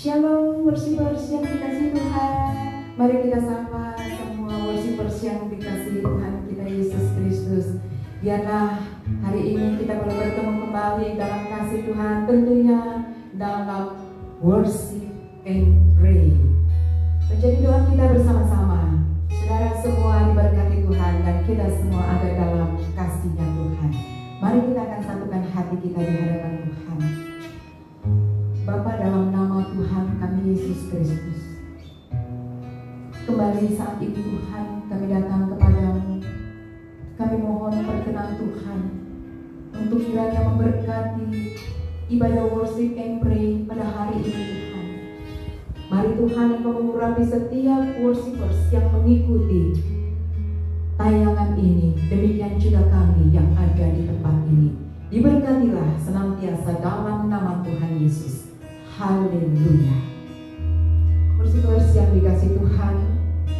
Shalom worshipers yang dikasihi Tuhan. Mari kita sapa semua worshipers yang dikasihi Tuhan kita Yesus Kristus. Biarlah hari ini kita boleh bertemu kembali dalam kasih Tuhan, tentunya dalam worship and pray. Menjadi doa kita bersama-sama. Saudara semua diberkati Tuhan dan kita semua ada dalam kasih-Nya Tuhan. Mari kita akan satukan hati kita di hadapan Tuhan. Bapa, dalam nama Tuhan kami Yesus Kristus, kembali saat ini Tuhan kami datang kepadamu. Kami mohon perkenan Tuhan untuk kiranya memberkati ibadah worship and pray pada hari ini Tuhan. Mari Tuhan Engkau mengurapi setiap worshipers yang mengikuti tayangan ini. Demikian juga kami yang ada di tempat ini. Diberkatilah senantiasa dalam nama Tuhan Yesus. Haleluya. Worshipers yang dikasihi Tuhan,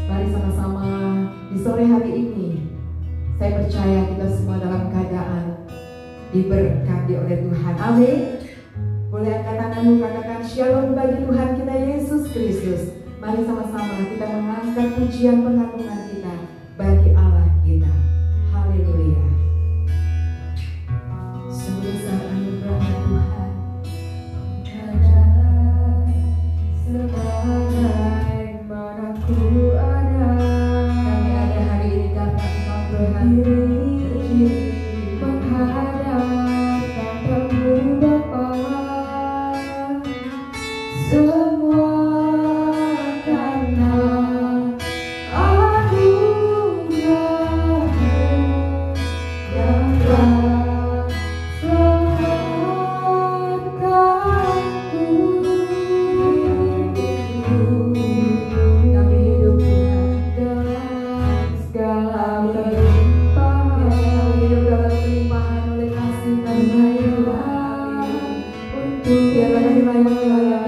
mari sama-sama di sore hari ini. Saya percaya kita semua dalam keadaan diberkati oleh Tuhan. Amin. Boleh angkat tanganmu, katakan shalom bagi Tuhan kita Yesus Kristus. Mari sama-sama kita mengangkat pujian pengagungan kita bagi Allah kita. Haleluya. Sebesar anugerah Tuhan, sebagaimana ku ada. Kami ada hari ini dapat Engkau berdiri menghadap tamu Bapa. Semua karena anugerah-Mu yang telah selamatkanku. Kami hidup Tuhan dalam segala kelimpahan. Kami hidup dalam kelimpahan oleh kasih karunia-Mu. Untuk biarlah kami layak-layak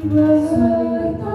semakin bertambah.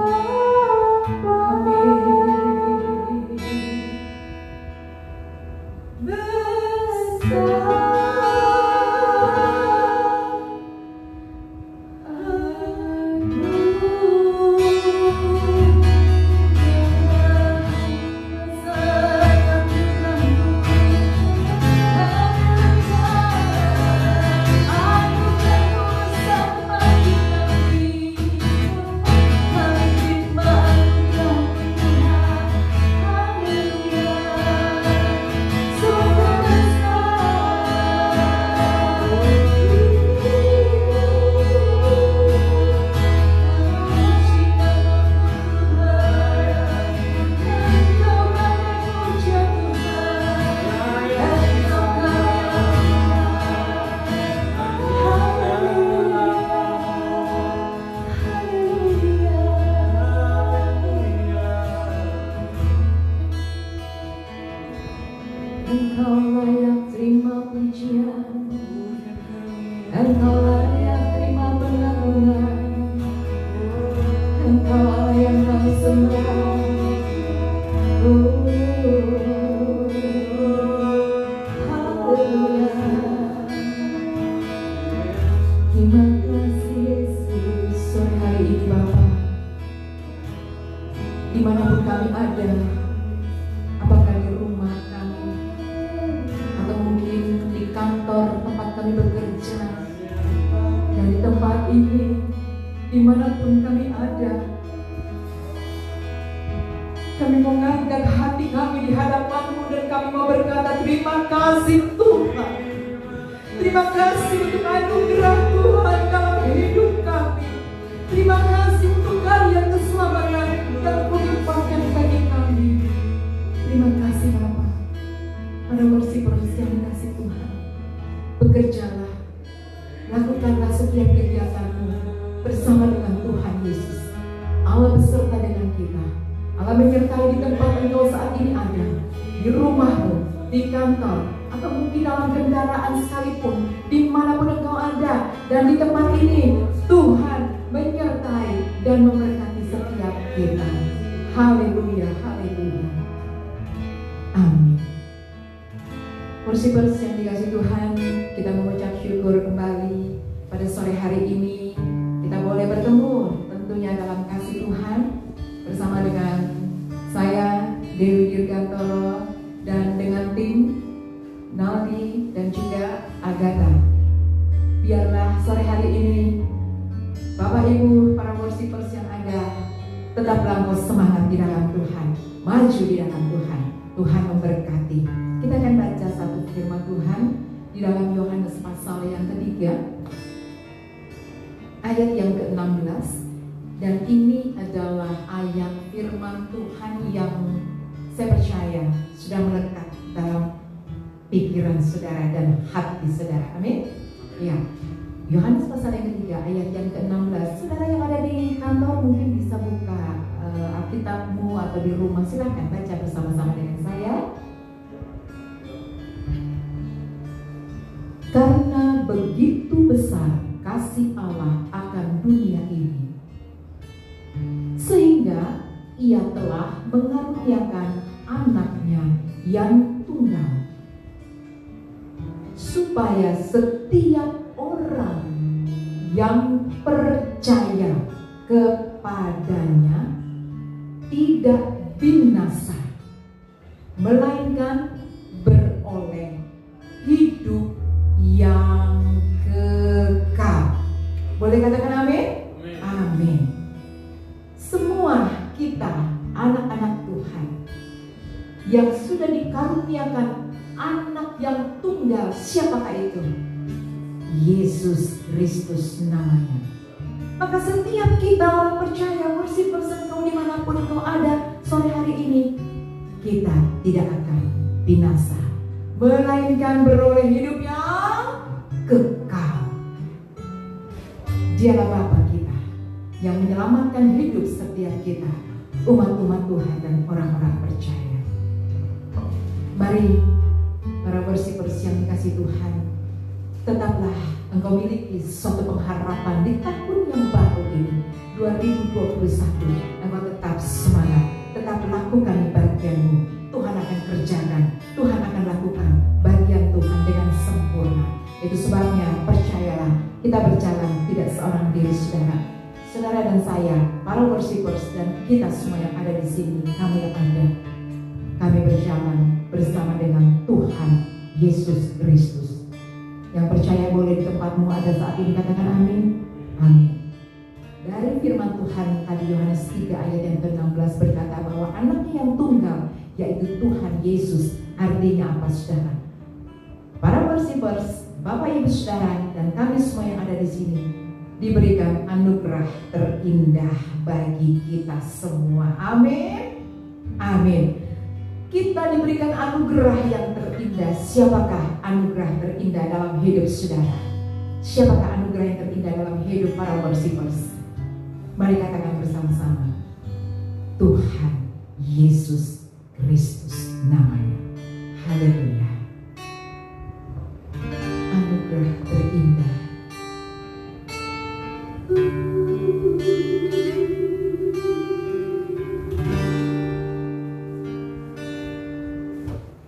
Engkau layak terima pujian, Engkau layak terima pengagungan, Engkau layak kami sembah. Haleluya. Terima kasih Yesus. Sore hari ini Bapa, dimanapun kami ada, apakah di rumah kami atau mungkin di kantor tempat kami bekerja, dan di tempat ini dimanapun kami ada, kami mengangkat hati kami di hadapan-Mu dan kami mau berkata terima kasih Tuhan. Terima kasih untuk anugerah Tuhan dalam hidup kami. Terima kasih untuk karya keselamatan yang Kau limpahkan bagi kami. Terima kasih Bapa. Pada bersih-bersih yang dikasih Tuhan, bekerjalah, lakukanlah setiap kegiatan-Mu bersama dengan Tuhan Yesus. Allah beserta dengan kita. Allah menyertai di tempat Engkau saat ini ada, di rumahmu, di kantor, atau mungkin dalam kendaraan sekalipun, dimanapun Engkau ada, dan di tempat ini Tuhan menyertai dan memberkati setiap kita. Haleluya, haleluya. Amin. Bersih-bersih yang dikasih Tuhan, kita mengucap syukur kembali pada sore hari ini. Kita boleh bertemu tentunya dalam kasih Tuhan bersama dengan saya, Dewi Dirgantoro, dan dengan tim Naldi dan juga Agatha. Biarlah sore hari ini Bapak Ibu, para worshipers yang ada, tetaplah engkau semangat di dalam Tuhan, maju di dalam Tuhan. Tuhan memberkati. Kita akan baca satu firman Tuhan di dalam Yohanes pasal yang ketiga, ayat yang ke-16. Dan ini adalah ayat firman Tuhan yang saya percaya sudah melekat dalam pikiran saudara dan hati saudara. Amin. Ya, Yohanes pasal yang ketiga ayat yang ke-16. Saudara yang ada di kantor mungkin bisa buka Alkitabmu atau di rumah, silakan baca bersama-sama dengan saya. Karena begitu besar kasih Allah akan dunia ini, sehingga Ia telah mengaruniakan anaknya yang tunggal, supaya setiap orang yang percaya kepadanya tidak binasa, melainkan beroleh hidup yang kekal. Boleh katakan amin? Amin. Semua kita anak-anak Tuhan yang sudah dikaruniakan anak yang tunggal, siapakah itu? Yesus Kristus namanya. Maka setiap kita orang percaya, worshipers engkau dimanapun engkau ada sore hari ini, kita tidak akan binasa, melainkan beroleh hidup yang kekal. Dialah Bapa kita yang menyelamatkan hidup setiap kita, umat-umat Tuhan dan orang-orang percaya. Mari para worshipers yang dikasih Tuhan, tetaplah engkau miliki suatu pengharapan di tahun yang baru ini, 2021. Engkau tetap semangat, tetap lakukan bagianmu. Tuhan akan kerjakan, Tuhan akan lakukan bagian Tuhan dengan sempurna. Itu sebabnya percayalah, kita berjalan tidak seorang diri, saudara. Saudara dan saya, para worshipers dan kita semua yang ada di sini, kami yang ada, kami berjalan bersama dengan Tuhan Yesus Kristus. Yang percaya boleh di tempatmu ada saat ini katakan amin. Amin. Dari firman Tuhan tadi Yohanes 3 ayat yang ke-16 berkata bahwa anaknya yang tunggal yaitu Tuhan Yesus. Artinya apa, saudara? Para worshipers, Bapak Ibu saudara dan kami semua yang ada di sini diberikan anugerah terindah bagi kita semua. Amin. Amin. Kita diberikan anugerah yang terindah. Siapakah anugerah terindah dalam hidup saudara? Siapakah anugerah yang terindah dalam hidup para worshipers? Mari katakan bersama-sama. Tuhan Yesus Kristus namanya. Haleluya. Anugerah terindah.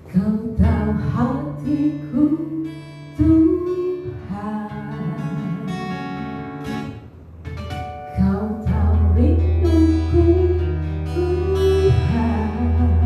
Kau tahu hatiku, Tuhan. Kau tahu rinduku, Tuhan.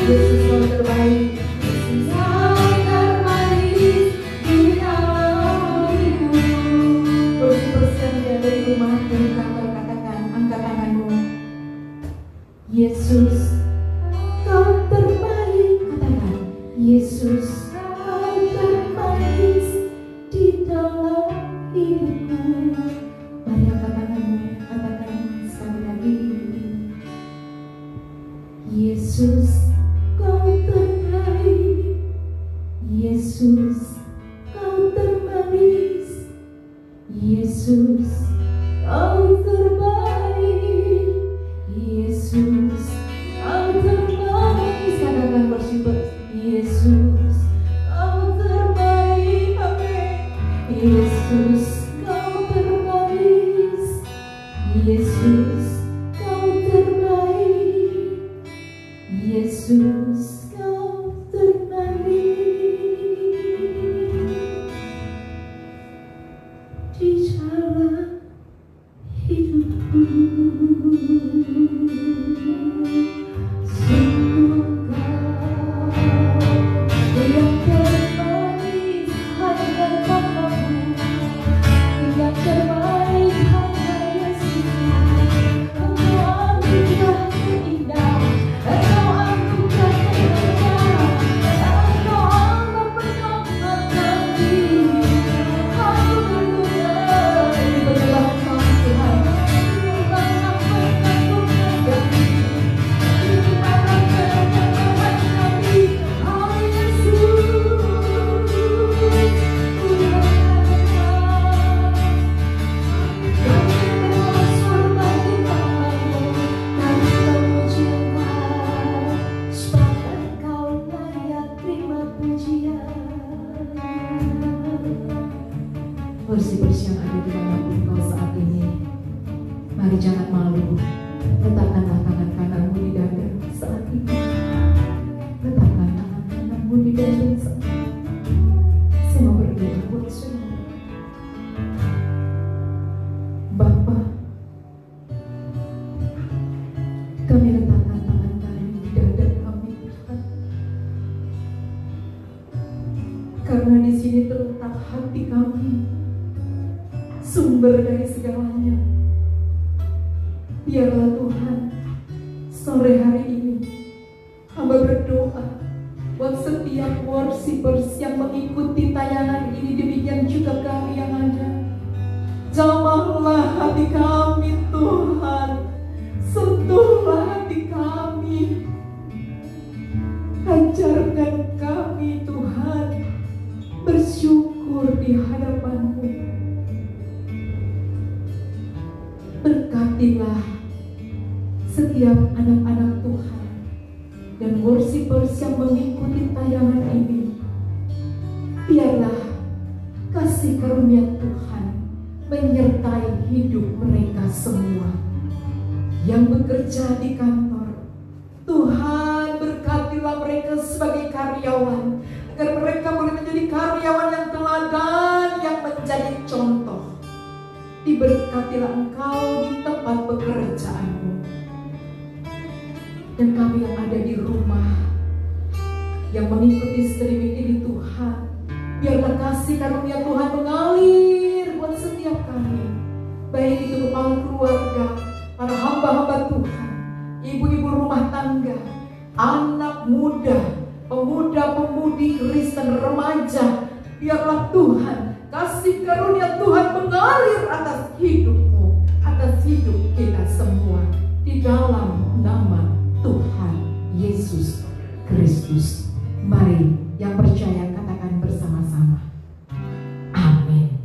Yesus kau terbaik, Yesus kau terbaik di dalam hidup. Bersih-bersih yang dari rumah, dari kamar, katakan, angkat tanganmu. Yesus kau terbaik, katakan, Yesus kau terbaik di dalam hidupku. Mari angkat tanganmu, katakan sekali lagi. Yesus kau terbaik, Yesus kau terbaik, Yesus kau terbaik, Yesus kau terbaik. Katakan bersih-bersih, Yesus kau terbaik, amin. Yesus kau terbaik, Yesus kau terbaik, Yesus kau terbaik di dalam hidupku. Sungguh Kau yang terbaik, hanya Bapa-Mu, yang terbaik hanya Yesus. Engkau anugerah terindah, Engkau anugerah terindah, Engkau Allah penyelamat kami. Haleluya. Ini penyembahan kami Tuhan. Engkau penyelamat kami. Ini adalah penyembahan kami. Oh Yesus. Bersih-bersih yang ada di manapun kau saat ini, mari jangan malu. Letakkanlah tangan kananmu di dada saat ini. Letakkan tangan kananmu di dada saat ini. Saya mau berdoa buat saudara. Bapa, kami letakkan tangan kami di dada kami, Tuhan. Karena di sini terletak hati kami, sumber dari segalanya. Biarlah Tuhan, sore hari ini hamba berdoa buat setiap worshipers yang mengikuti tayangan ini, demikian juga kami yang ada. Jamahlah hati kami Tuhan, sentuhlah hati kami, ajarkan kami Tuhan bersyukur di hadapan-Mu. Berkatilah setiap anak-anak Tuhan dan worshipers yang mengikuti tayangan ini. Biarlah kasih karunia Tuhan menyertai hidup mereka semua yang bekerja di kantor. Tuhan, berkatilah mereka sebagai karyawan, agar mereka boleh menjadi karyawan yang teladan, yang menjadi contoh. Diberkatilah Engkau di tempat pekerjaanmu. Dan kami yang ada di rumah, yang mengikuti streaming ini Tuhan, biarlah kasih karunia Tuhan mengalir buat setiap kami, baik itu kepala keluarga, para hamba-hamba Tuhan, ibu-ibu rumah tangga, anak muda, pemuda-pemudi Kristen, remaja. Biarlah Tuhan, kasih karunia Tuhan mengalir atas hidupmu, atas hidup kita semua, di dalam nama Tuhan Yesus Kristus. Mari yang percaya katakan bersama-sama, amin.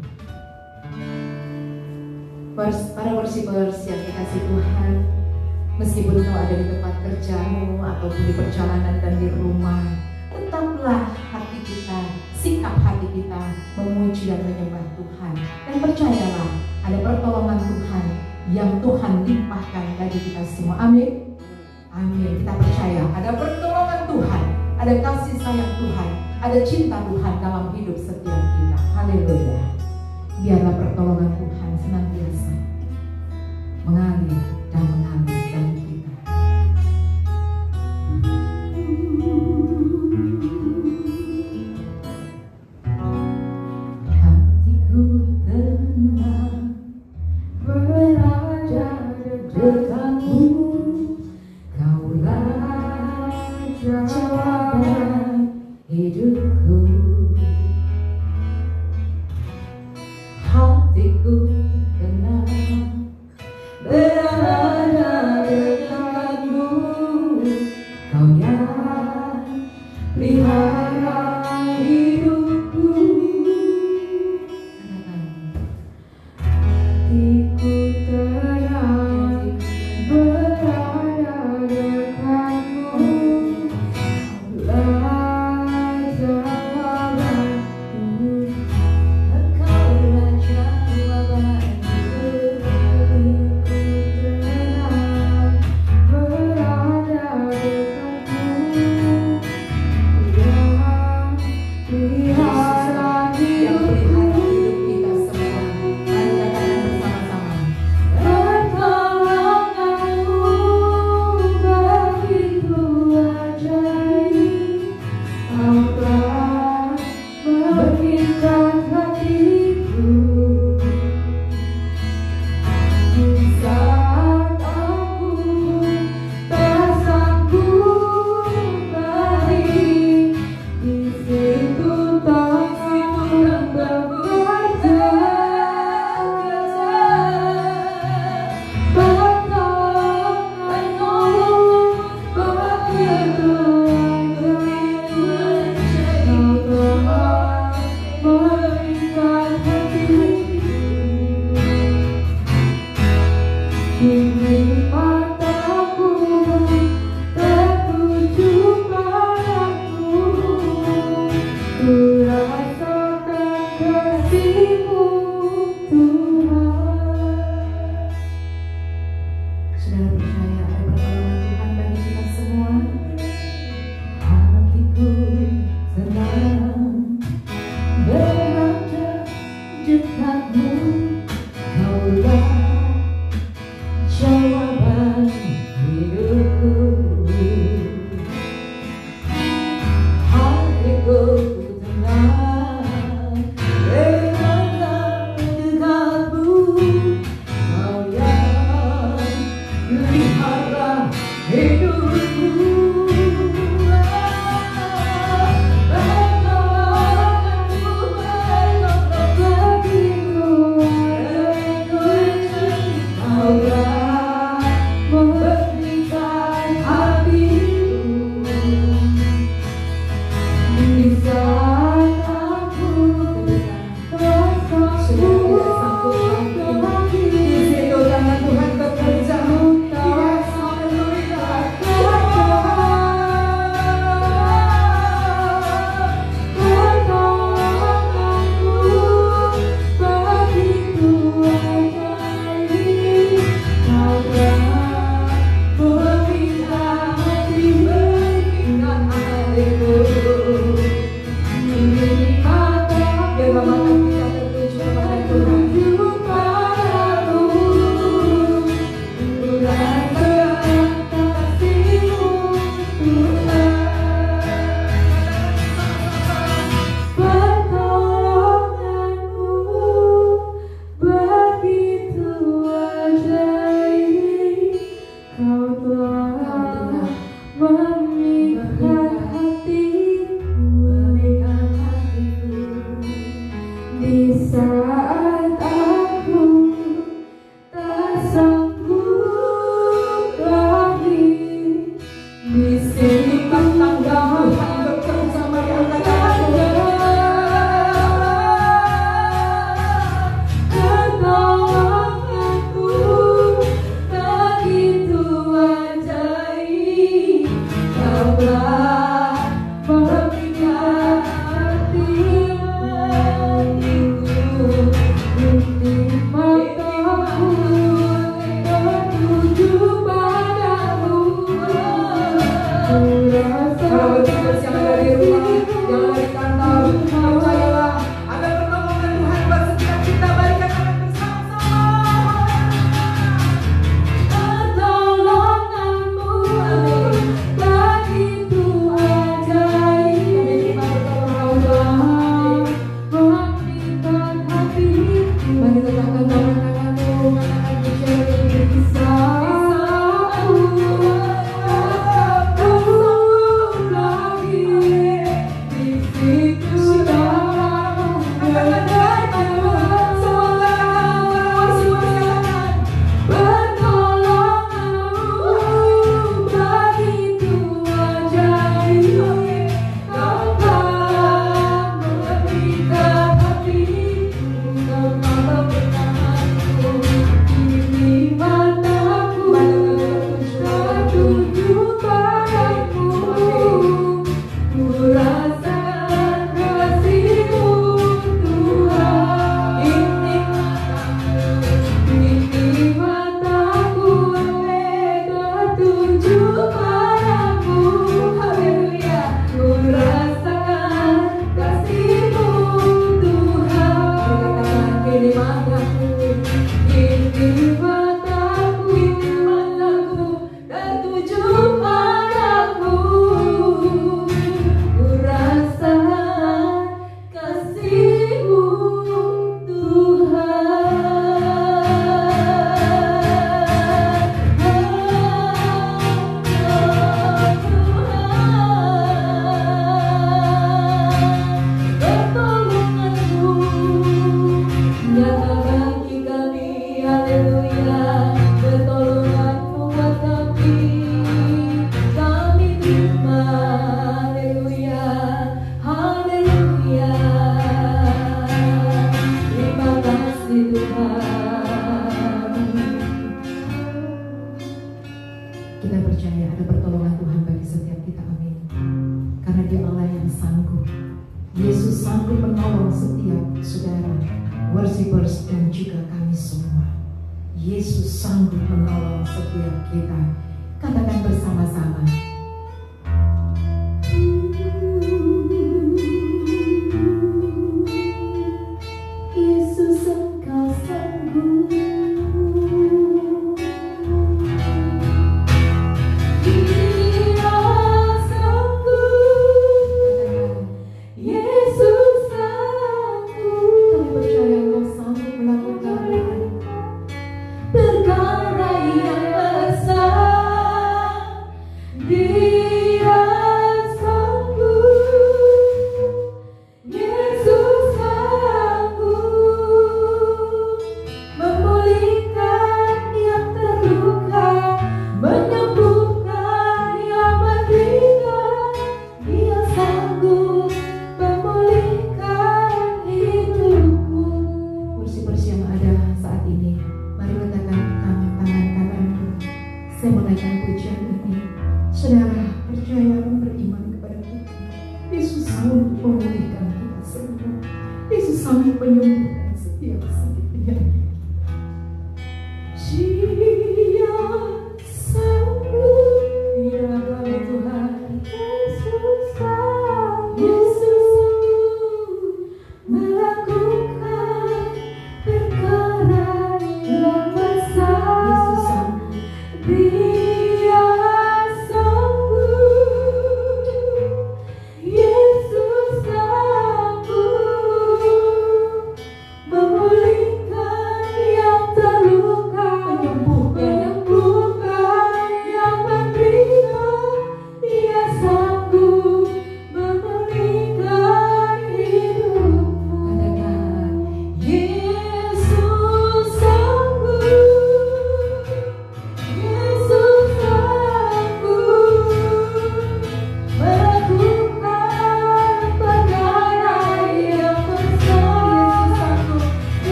Para worshipers yang dikasih Tuhan, meskipun kau ada di tempat kerjamu ataupun di perjalanan dan di rumah, tetaplah hati kita, sikap hati kita memuji dan menyembah Tuhan. Dan percayalah, ada pertolongan Tuhan yang Tuhan limpahkan bagi kita semua. Amin. Amin. Kita percaya ada pertolongan Tuhan, ada kasih sayang Tuhan, ada cinta Tuhan dalam hidup setiap kita. Haleluya. Biarlah pertolongan Tuhan senantiasa mengalir dan mengalir bagi kita. hidupku, hatiku tenang berada dekatmu. Kau yang pelihara hidupku, hatiku tenang berada dekatmu. Yesus sanggup menolong setiap saudara, worshipers dan juga kami semua. Yesus sanggup menolong setiap kita. Katakan bersama-sama. Yesus Engkau sanggup. Dia sanggup. Yesus sanggup. Kami percaya Engkau sanggup melakukan perkara yang besar.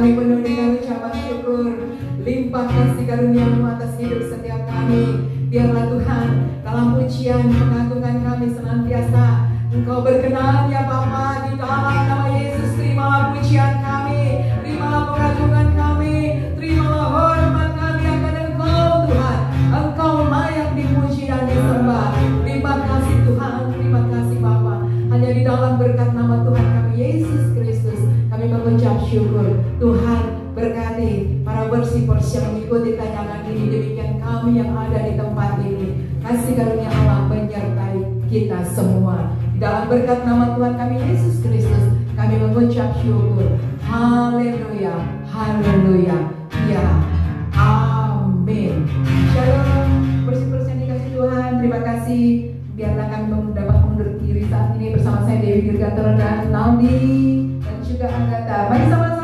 kami penuh dengan ucapan syukur. Limpah kasih karunia-Mu atas hidup setiap kami. Biarlah Tuhan dalam pujian pengagungan kami senantiasa Engkau berkenan ya Bapa, di dalam nama Yesus. Terimalah pujian kami, terimalah pengagungan kami, terimalah hormat kami akan Engkau Tuhan. Engkau layak dipuji dan disembah. Terima kasih Tuhan, terima kasih Bapa. Hanya di dalam berkat nama Tuhan kami Yesus Kristus kami mengucap syukur. Tuhan berkati para worshippers yang mengikuti tayangan ini. Demikian kami yang ada di tempat ini. Kasih karunia Allah menyertai kita semua. Di dalam berkat nama Tuhan kami Yesus Kristus kami mengucap syukur. Haleluya, haleluya. Ya, amin. Shalom, worshippers yang dikasih Tuhan. Terima kasih. Biarlah kami dapat mundur diri saat ini bersama saya Dewi Dirgator dan Naudi dan juga Agatha. Mari sama